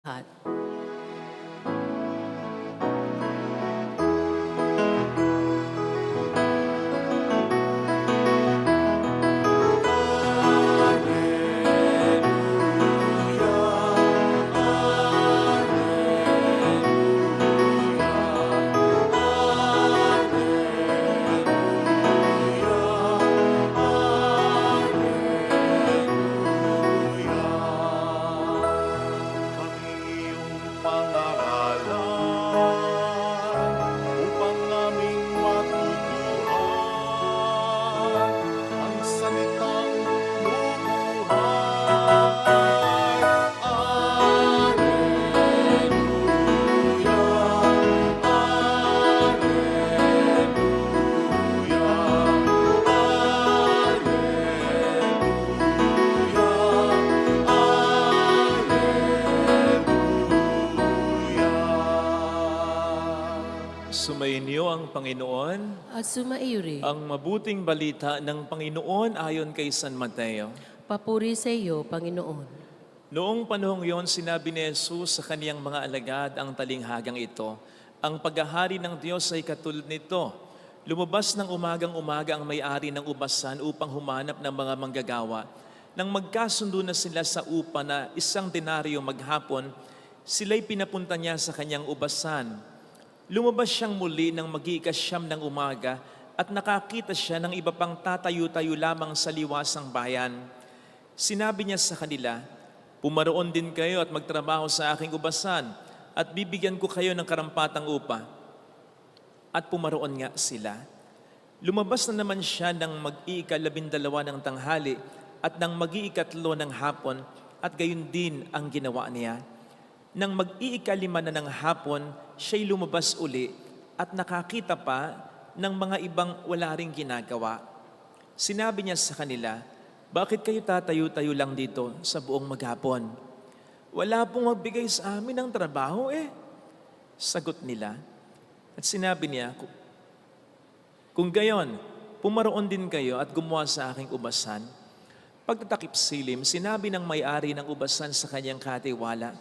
Lahat. Upang aming matutuhan ang salitang bubuhay. Alleluia, Alleluia, Alleluia. Sumainyo ang Panginoon, At sumaiyo rin. ang mabuting balita ng Panginoon ayon kay San Mateo. Papuri sa iyo, Panginoon. Noong panahong iyon, sinabi ni Jesus sa kaniyang mga alagad ang talinghagang ito, ang paghahari ng Diyos ay katulad nito. Lumabas ng umagang-umaga ang may-ari ng ubasan upang humanap ng mga manggagawa. Nang magkasundo na sila sa upa na 1 denaryo maghapon, sila'y pinapunta niya sa kanyang ubasan. Lumabas siyang muli ng mag-iikasyam ng umaga at nakakita siya ng iba pang tatayo-tayo lamang sa liwasang bayan. Sinabi niya sa kanila, "Pumaroon din kayo at magtrabaho sa aking ubasan at bibigyan ko kayo ng karampatang upa." At pumaroon nga sila. Lumabas na naman siya ng mag-iikalabindalawa ng tanghali at ng mag-iikatlo ng hapon at gayon din ang ginawa niya. Nang mag-iikalima na ng hapon, siya'y lumabas uli at nakakita pa ng mga ibang wala ring ginagawa. Sinabi niya sa kanila, "Bakit kayo tatayo-tayo lang dito sa buong maghapon? Wala pong magbigay sa amin ng trabaho eh." Sagot nila. At sinabi niya, "Kung gayon, pumaroon din kayo at gumawa sa aking ubasan." Pagtatakip silim, sinabi ng may-ari ng ubasan sa kanyang katiwala,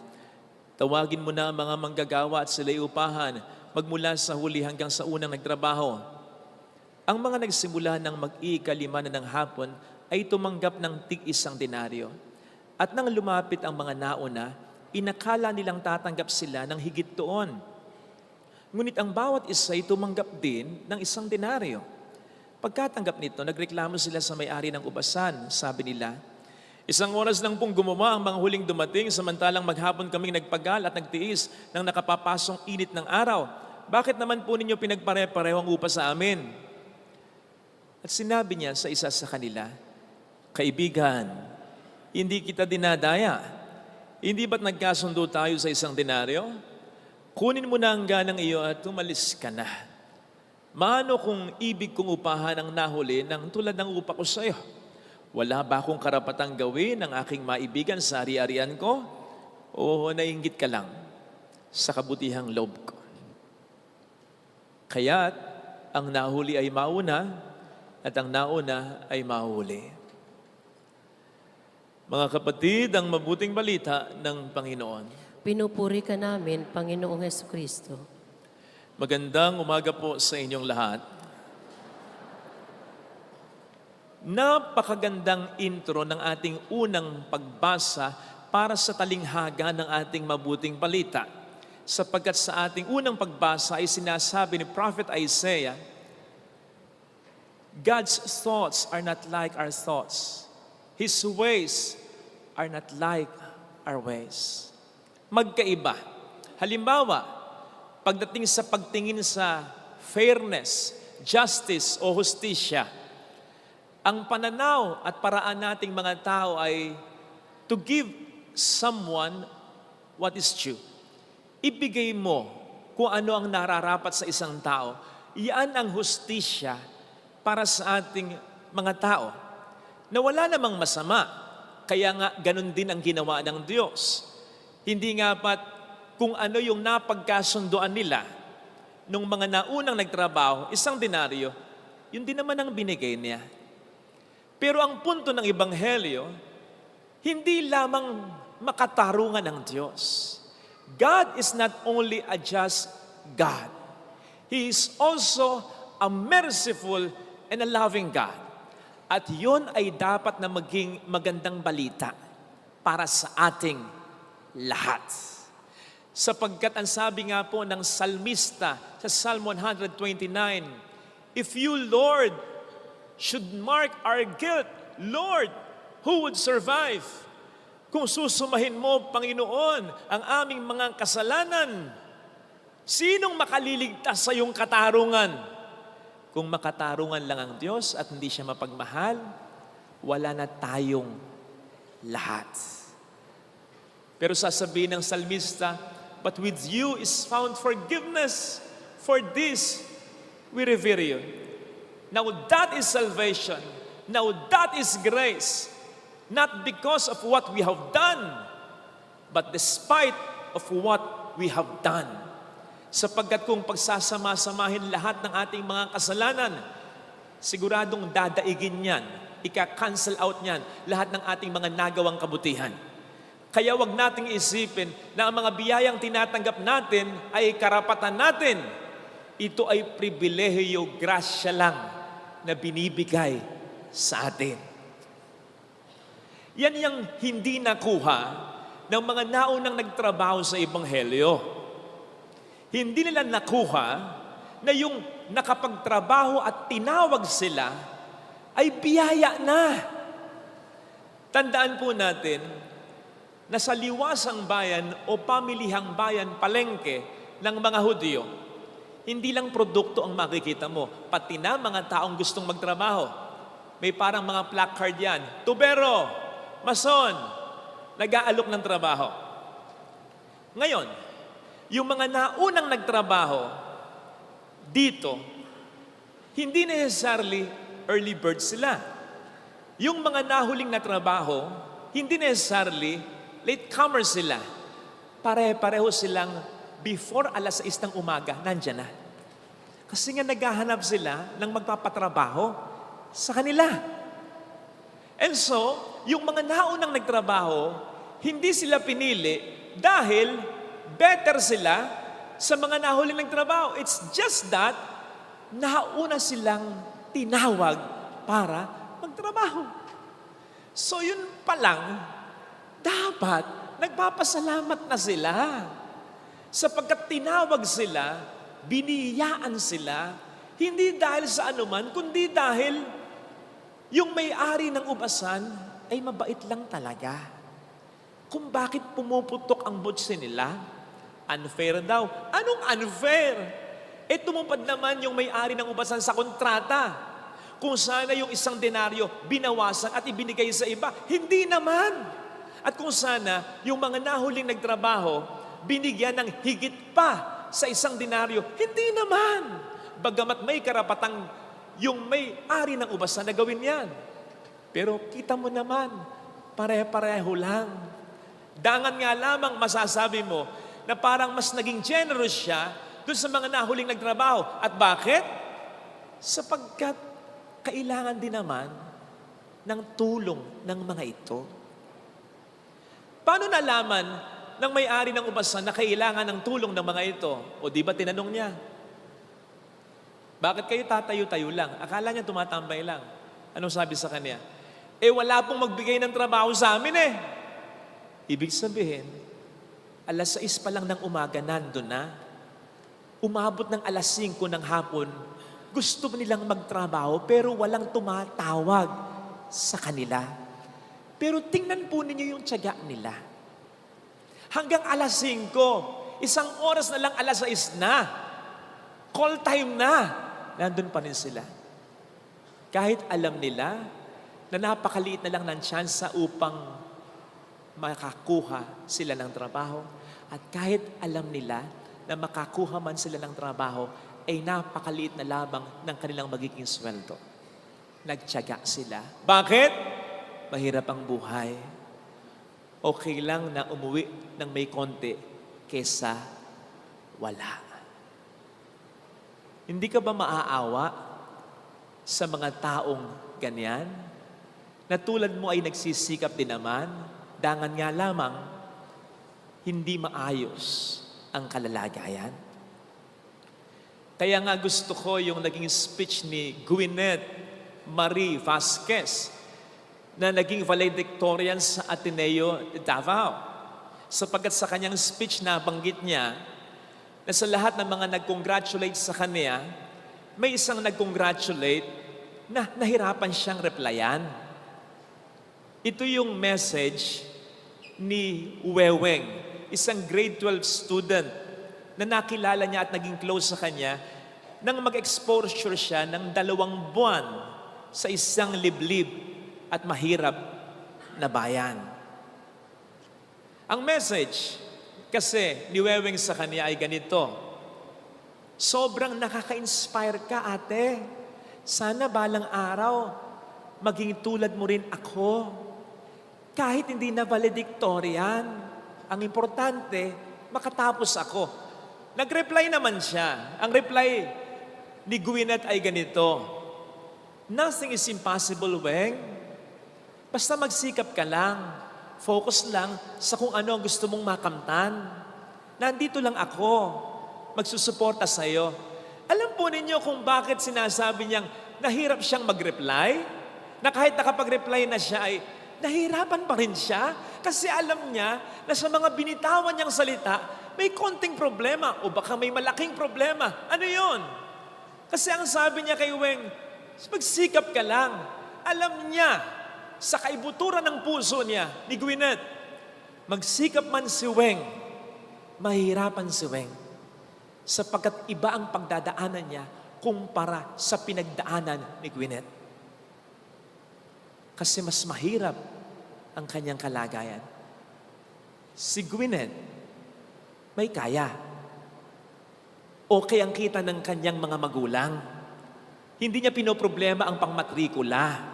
"Tawagin mo na ang mga manggagawa at sila'y upahan, magmula sa huli hanggang sa unang nagtrabaho." Ang mga nagsimula ng mag-iikalima na ng hapon ay tumanggap ng tig-1 denaryo. At nang lumapit ang mga nauna, inakala nilang tatanggap sila ng higit doon. Ngunit ang bawat isa ay tumanggap din ng 1 denaryo. Pagkatanggap nito, nagreklamo sila sa may-ari ng ubasan. Sabi nila, "Isang oras lang pong gumawa ang mga huling dumating, samantalang maghapon kaming nagpagal at nagtiis ng nakapapasong init ng araw. Bakit naman po ninyo pinagpare-pareho ang upa sa amin?" At sinabi niya sa isa sa kanila, "Kaibigan, hindi kita dinadaya. Hindi ba't nagkasundo tayo sa 1 denaryo? Kunin mo na ang ganang iyo at umalis ka na. Maano kung ibig kong upahan ang nahuli ng tulad ng upa ko sa iyo? Wala ba akong karapatang gawin ang aking maibigan sa ari-arian ko? O nainggit ka lang sa kabutihang loob ko?" Kaya't ang nahuli ay mauna at ang nauna ay mahuli. Mga kapatid, ang mabuting balita ng Panginoon. Pinupuri ka namin, Panginoong Hesukristo. Magandang umaga po sa inyong lahat. Napakagandang intro ng ating unang pagbasa para sa talinghaga ng ating mabuting balita. Sapagkat sa ating unang pagbasa ay sinasabi ni Prophet Isaiah, God's thoughts are not like our thoughts. His ways are not like our ways. Magkaiba. Halimbawa, pagdating sa pagtingin sa fairness, justice o hustisya, ang pananaw at paraan nating mga tao ay to give someone what is due. Ibigay mo kung ano ang nararapat sa isang tao. Iyan ang hustisya para sa ating mga tao. Na wala namang masama, kaya nga ganun din ang ginawa ng Diyos. Hindi nga pat kung ano yung napagkasundoan nila nung mga naunang nagtrabaho, 1 denaryo, yun din naman ang binigay niya. Pero ang punto ng Ebanghelyo, hindi lamang makatarungan ng Diyos. God is not only a just God, He is also a merciful and a loving God. At yun ay dapat na maging magandang balita para sa ating lahat. Sapagkat ang sabi nga po ng salmista sa Psalm 129, if you, Lord, should mark our guilt, Lord, who would survive? Kung susumahin mo, Panginoon, ang aming mga kasalanan, sinong makaliligtas sa iyong katarungan? Kung makatarungan lang ang Diyos at hindi siya mapagmahal, wala na tayong lahat. Pero sasabihin ng salmista, but with you is found forgiveness. For this, we revere you. Now that is salvation. Now that is grace. Not because of what we have done, but despite of what we have done. Sapagkat kung pagsasama-samahin lahat ng ating mga kasalanan, siguradong dadaigin niyan, ika-cancel out niyan, lahat ng ating mga nagawang kabutihan. Kaya wag nating isipin na ang mga biyayang tinatanggap natin ay karapatan natin. Ito ay pribilehiyo, grasya lang na binibigay sa atin. Yan yung hindi nakuha ng mga naunang nagtrabaho sa Ebanghelyo. Hindi nila nakuha na yung nakapagtrabaho at tinawag sila ay biyaya na. Tandaan po natin na sa liwasang bayan o pamilihang bayan, palengke ng mga Hudyo, hindi lang produkto ang makikita mo, pati na mga taong gustong magtrabaho. May parang mga placard yan, tubero, mason, nag-aalok ng trabaho. Ngayon, yung mga naunang nagtrabaho dito, hindi necessarily early bird sila. Yung mga nahuling na trabaho, hindi necessarily latecomer sila. Pare-pareho silang before alas 6 ng umaga, nandyan na. Kasi nga naghahanap sila ng magpapatrabaho sa kanila. And so, yung mga naunang nagtrabaho, hindi sila pinili dahil better sila sa mga nahuling nagtrabaho. It's just that nauna silang tinawag para magtrabaho. So yun pa lang, dapat nagpapasalamat na sila. Sapagkat tinawag sila, biniyaan sila, hindi dahil sa anuman, kundi dahil yung may-ari ng ubasan ay mabait lang talaga. Kung bakit pumuputok ang butsi nila, unfair daw. Anong unfair? Tumupad naman yung may-ari ng ubasan sa kontrata. Kung sana yung 1 denaryo binawasan at ibinigay sa iba, hindi naman. At kung sana yung mga nahuling nagtrabaho, binigyan ng higit pa sa 1 denaryo, hindi naman. Bagamat may karapatang yung may-ari ng ubasan na gawin yan. Pero kita mo naman, pare-pareho lang. Dangan nga lamang masasabi mo na parang mas naging generous siya doon sa mga nahuling nagtrabaho. At bakit? Sapagkat kailangan din naman ng tulong ng mga ito. Paano nalaman ng may-ari ng ubasan na kailangan ng tulong ng mga ito? O di ba tinanong niya? Bakit kayo tatayo-tayo lang? Akala niya tumatambay lang. Anong sabi sa kanya? Wala pong magbigay ng trabaho sa amin eh. Ibig sabihin, alas 6 pa lang ng umaga nandun na. Umabot ng alas 5 ng hapon, gusto nilang magtrabaho pero walang tumatawag sa kanila. Pero tingnan po ninyo yung tiyaga nila. Hanggang alas 5, 1 oras na lang alas 6 na. Call time na. Nandun pa rin sila. Kahit alam nila na napakaliit na lang ng tsansa upang makakuha sila ng trabaho. At kahit alam nila na makakuha man sila ng trabaho, ay napakaliit na labang ng kanilang magiging sweldo. Nagtiyaga sila. Bakit? Mahirap ang buhay. Okay lang na umuwi ng may konti kesa wala. Hindi ka ba maaawa sa mga taong ganyan? Na tulad mo ay nagsisikap din naman, dangan nga lamang, hindi maayos ang kalalagayan. Kaya nga gusto ko yung naging speech ni Gwyneth Marie Vasquez na naging valedictorian sa Ateneo de Davao. Sapagkat sa kanyang speech nabanggit niya na sa lahat ng mga nag-congratulate sa kanya, may isang nag-congratulate na nahirapan siyang replyan. Ito yung message ni Weweng, isang grade 12 student na nakilala niya at naging close sa kanya nang mag-exposure siya ng 2 buwan sa isang liblib at mahirap na bayan. Ang message kasi ni Weweng sa kanya ay ganito: sobrang nakaka-inspire ka, ate. Sana balang araw maging tulad mo rin ako. Kahit hindi na valedictorian, ang importante, makatapos ako. Nag-reply naman siya. Ang reply ni Gwyneth ay ganito: nothing is impossible, Weng. Basta magsikap ka lang. Focus lang sa kung ano ang gusto mong makamtan. Nandito lang ako. Magsusuporta sa'yo. Alam po ninyo kung bakit sinasabi niyang nahirap siyang mag-reply? Na kahit nakapag-reply na siya ay nahirapan pa rin siya kasi alam niya na sa mga binitawan niyang salita, may konting problema o baka may malaking problema. Ano yon? Kasi ang sabi niya kay Weng, magsikap ka lang. Alam niya, sa kaibuturan ng puso niya, ni Gwyneth, magsikap man si Weng, mahirapan si Weng. Sapagkat iba ang pagdadaanan niya kumpara sa pinagdaanan ni Gwyneth. Kasi mas mahirap ang kanyang kalagayan. Si Gwyneth, may kaya. Okay ang kita ng kanyang mga magulang. Hindi niya pinoproblema ang pangmatrikula.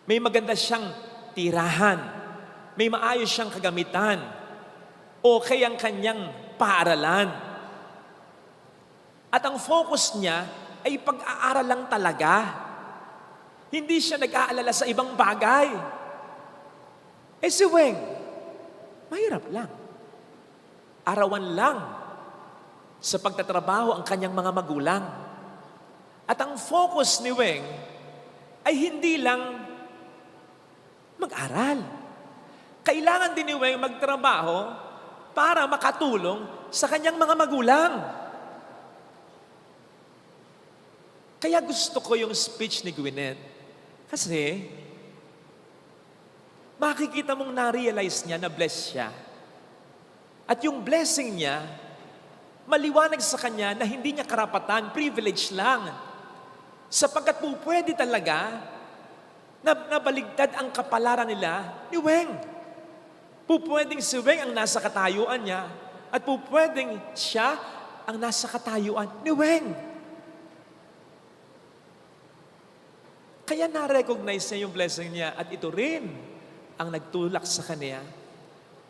May maganda siyang tirahan. May maayos siyang kagamitan. Okay ang kanyang paaralan. At ang focus niya ay pag-aaral lang talaga. Hindi siya nag-aalala sa ibang bagay. Eh si Weng, mahirap lang. Arawan lang sa pagtatrabaho ang kanyang mga magulang. At ang focus ni Weng ay hindi lang mag-aral. Kailangan din ni Weng magtrabaho para makatulong sa kanyang mga magulang. Kaya gusto ko yung speech ni Gwyneth kasi makikita mong na-realize niya na blessed siya. At yung blessing niya, maliwanag sa kanya na hindi niya karapatan, privilege lang. Sapagkat po pwede talaga na nabaligtad ang kapalaran nila ni Weng. Po pwedeng si Weng ang nasa katayuan niya at po pwedeng siya ang nasa katayuan ni Weng. Kaya na-recognize niya yung blessing niya at ito rin ang nagtulak sa kanya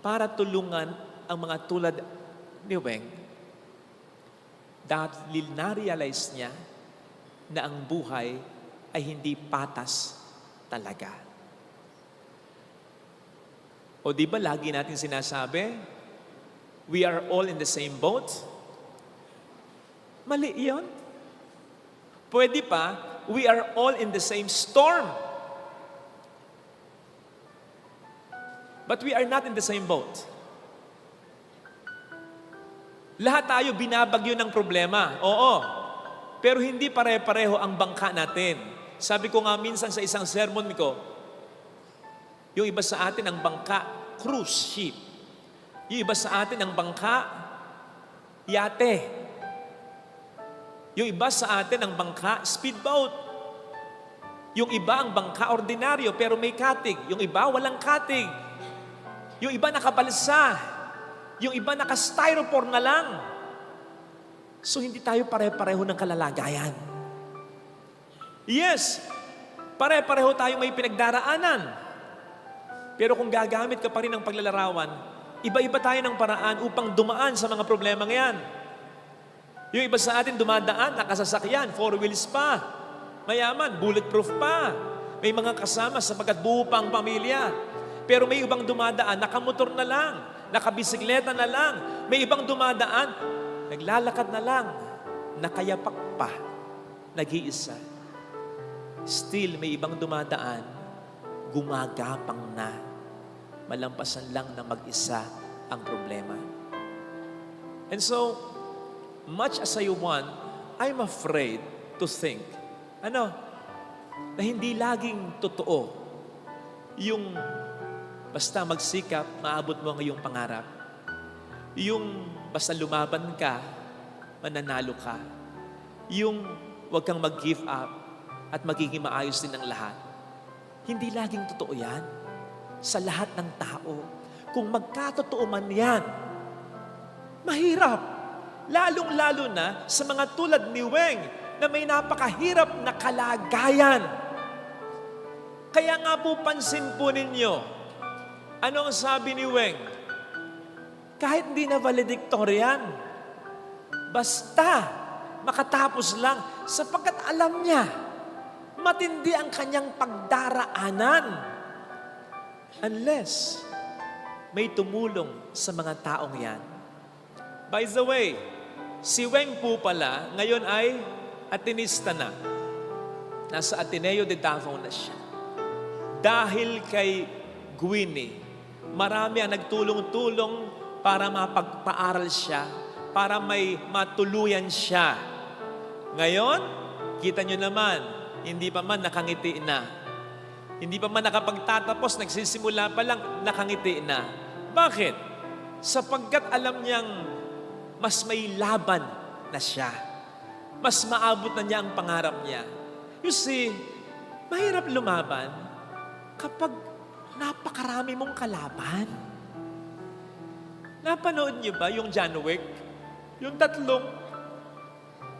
para tulungan ang mga tulad ni Weng. Dahil na-realize niya na ang buhay ay hindi patas talaga. O di ba lagi natin sinasabi, we are all in the same boat? Mali yun. Pwede pa, we are all in the same storm. But we are not in the same boat. Lahat tayo binabagyo ng problema. Oo. Pero hindi pare-pareho ang bangka natin. Sabi ko nga minsan sa isang sermon ko, yung iba sa atin ang bangka, cruise ship. Yung iba sa atin ang bangka, yate. Yung iba sa atin ang bangka, speedboat. Yung iba ang bangka ordinaryo pero may katig. Yung iba walang katig. Yung iba nakabalsa. Yung iba naka-styrofoam na lang. So hindi tayo pare-pareho ng kalalagayan. Yes, pare-pareho tayong may pinagdaraanan. Pero kung gagamit ka pa rin ng paglalarawan, iba-iba tayo ng paraan upang dumaan sa mga problema ngayon. Yung iba sa atin dumadaan, nakasasakyan, 4 wheels pa. Mayaman, bulletproof pa. May mga kasama sapagkat buo pa ang pamilya. Pero may ibang dumadaan, nakamotor na lang. nakabisikleta na lang. May ibang dumadaan, naglalakad na lang, nakayapak pa, nag-iisa. Still, may ibang dumadaan, gumagapang na, malampasan lang na mag-isa ang problema. And so, much as I want, I'm afraid to think, na hindi laging totoo yung basta magsikap, maabot mo ang iyong pangarap. Yung basta lumaban ka, mananalo ka. Yung huwag kang mag-give up at magiging maayos din ang lahat. Hindi laging totoo yan sa lahat ng tao. Kung magkatotoo man yan, mahirap. Lalong-lalo na sa mga tulad ni Weng na may napakahirap na kalagayan. Kaya nga po pansin po ninyo, ano ang sabi ni Weng? Kahit hindi na valedictorian, basta makatapos lang sapagkat alam niya, matindi ang kanyang pagdaraanan. Unless may tumulong sa mga taong yan. By the way, si Weng po pala, ngayon ay Atenista na. Nasa Ateneo de Davao na siya. Dahil kay Gwynnie, marami ang nagtulong-tulong para mapagpaaral siya, para may matuluyan siya. Ngayon, kita nyo naman, hindi pa man nakangiti na. Hindi pa man nakapagtatapos, nagsisimula pa lang, nakangiti na. Bakit? Sapagkat alam niyang mas may laban na siya. Mas maabot na niya ang pangarap niya. You see, mahirap lumaban kapag napakarami mong kalaban. Napanood niyo ba yung John Wick? Yung 3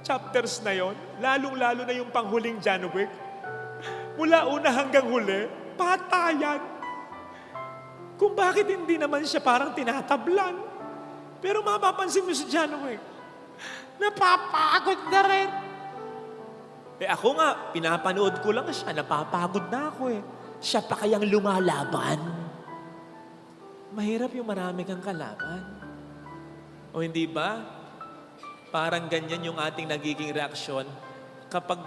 chapters na yon, lalong-lalo na yung panghuling John Wick. Mula una hanggang huli, patayan. Kung bakit hindi naman siya parang tinatablan. Pero mapapansin mo si John Wick, napapagod na rin. Ako nga, pinapanood ko lang siya, napapagod na ako eh. Siya pa kayang lumalaban. Mahirap yung marami kang kalaban. O hindi ba? Parang ganyan yung ating nagiging reaksyon kapag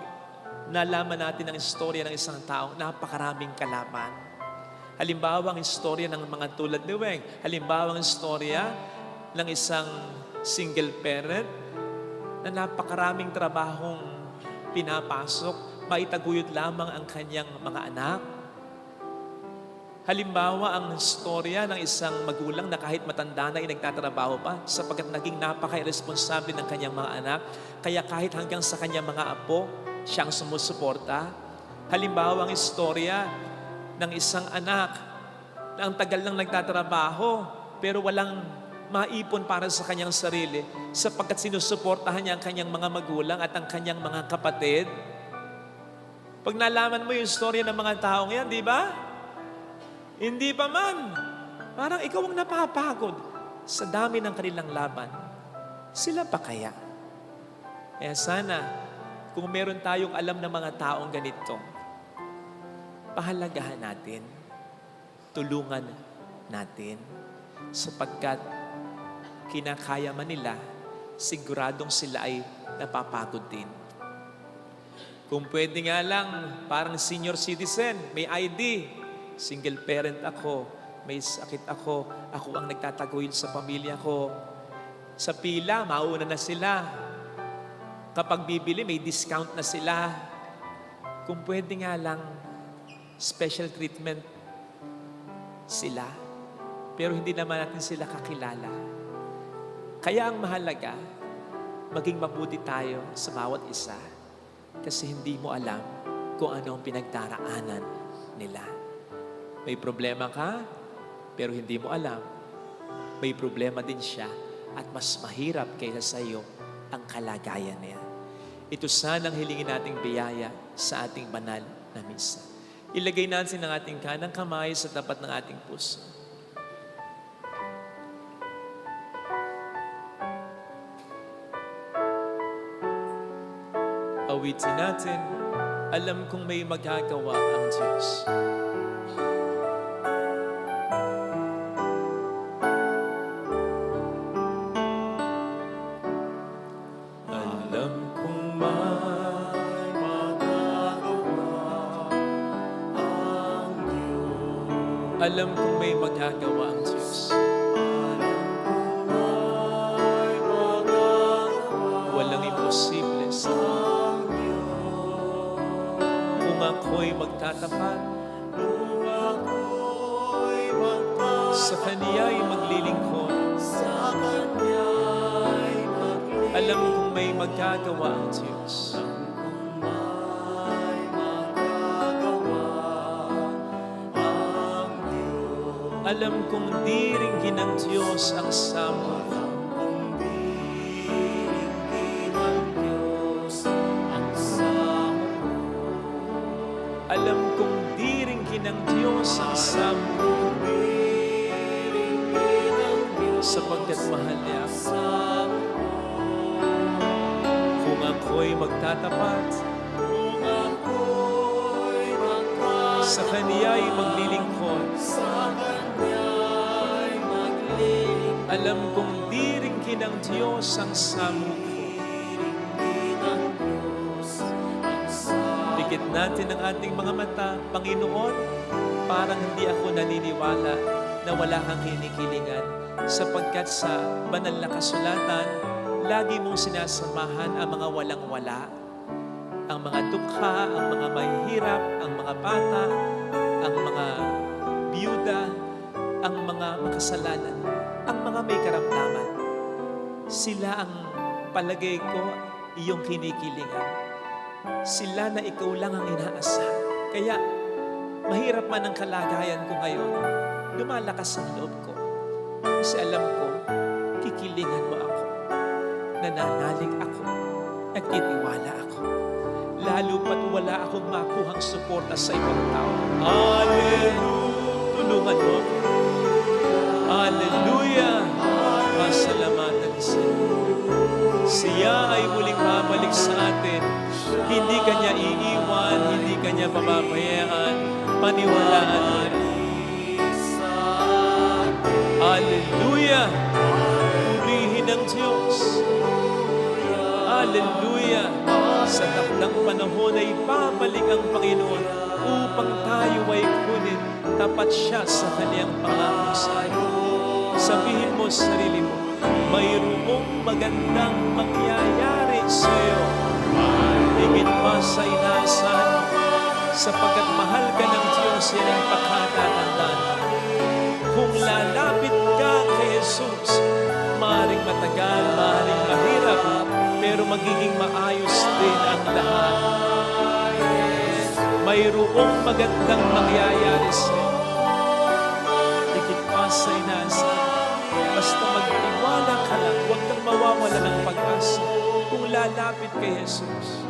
nalaman natin ang istorya ng isang tao, napakaraming kalaban. Halimbawa, ang istorya ng mga tulad ni Weng. Halimbawa, ang istorya ng isang single parent na napakaraming trabahong pinapasok, maitaguyod lamang ang kanyang mga anak. Halimbawa, ang istorya ng isang magulang na kahit matanda na ay nagtatrabaho pa sapagkat naging napaka-irresponsable ng kanyang mga anak. Kaya kahit hanggang sa kanyang mga apo, siyang sumusuporta. Halimbawa, ang istorya ng isang anak na ang tagal nang nagtatrabaho pero walang maipon para sa kanyang sarili sapagkat sinusuportahan niya ang kanyang mga magulang at ang kanyang mga kapatid. Pag nalaman mo yung istorya ng mga taong yan, di ba? Hindi pa man. Parang ikaw ang napapagod sa dami ng kanilang laban. Sila pa kaya? Kaya sana, kung meron tayong alam ng mga taong ganito, pahalagahan natin, tulungan natin, sapagkat kinakaya man nila, siguradong sila ay napapagod din. Kung pwede nga lang, parang senior citizen, may ID, single parent ako, may sakit ako ang nagtataguyod sa pamilya ko. Sa pila, mauna na sila. Kapag bibili, may discount na sila. Kung pwede nga lang, special treatment sila. Pero hindi naman natin sila kakilala. Kaya ang mahalaga, maging mabuti tayo sa bawat isa. Kasi hindi mo alam kung ano ang pinagdaraanan nila. May problema ka, pero hindi mo alam. May problema din siya at mas mahirap kaysa sa iyo ang kalagayan niya. Ito sanang hilingin nating biyaya sa ating banal na misa. Ilagay natin ang ating kanang kamay sa tapat ng ating puso. Awitin natin, alam kong may magagawa ang Diyos. Alam kong may magagawa ang Diyos. Walang imposible sa kung ako'y magtatapat, sa Kaniya'y maglilingkod. Alam kong may magagawa ang Diyos. Alam kong di ringgin ng Diyos ang samo. Alam kong di ringgin ng Diyos ang samo. Sapagkat mahal niya ako. Kung ako'y magtatapat, sa Kaniya'y maglilingkod. Alam kong di ringgin ng Diyos ang samo ko. Dikit natin ang ating mga mata, Panginoon, parang hindi ako naniniwala na wala kang kinikilingan, sapagkat sa banal na kasulatan, lagi mong sinasamahan ang mga walang-wala, ang mga dukha, ang mga mahihirap, ang mga bata, ang mga biyuda, ang mga makasalanan, ang mga may karamdaman. Sila ang palagay ko iyong kinikilingan. Sila na ikaw lang ang inaasahan. Kaya mahirap man ang kalagayan ko ngayon, lumalakas ang loob ko. Kasi alam ko, kikilingan mo ako. Nananalig ako. Nagtitiwala ako. Lalo pat wala akong makuhang suporta sa ibang tao. Hallelujah! Tulungan mo ako. Hallelujah! Pasalamatan siya. Siya ay muling babalik sa atin. Hindi kanya iiwan, hindi kanya pababayaan. Paniwalaan mo. Hallelujah! Purihin ang Diyos. Hallelujah! Sa takdang panahon ay babalik ang Panginoon upang tayo ay kunin. Tapat siya sa kaniyang pangako sa iyo. Sabihin mo sa sarili mo, mayroong magandang mangyayari sa iyo. Higit pa sa inaasahan mo, sapagkat mahal ka ng Diyos, yan ang pagkatatandaan. Kung lalapit ka kay Jesus, maaaring matagal, maaaring mahirap, pero magiging maayos din ang lahat. Mayroong magandang mangyayari sa iyo. Higit pa sa inaasahan. Basta magtiwala ka lang, huwag kang mawawala ng pag-asa kung lalapit kay Jesus.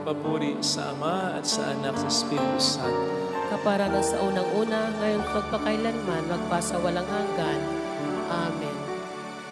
Papuri sa Ama at sa Anak sa Espiritu Santo. Kapara na sa unang-una, ngayon pagpakailanman, magpasawalang hanggan. Amen.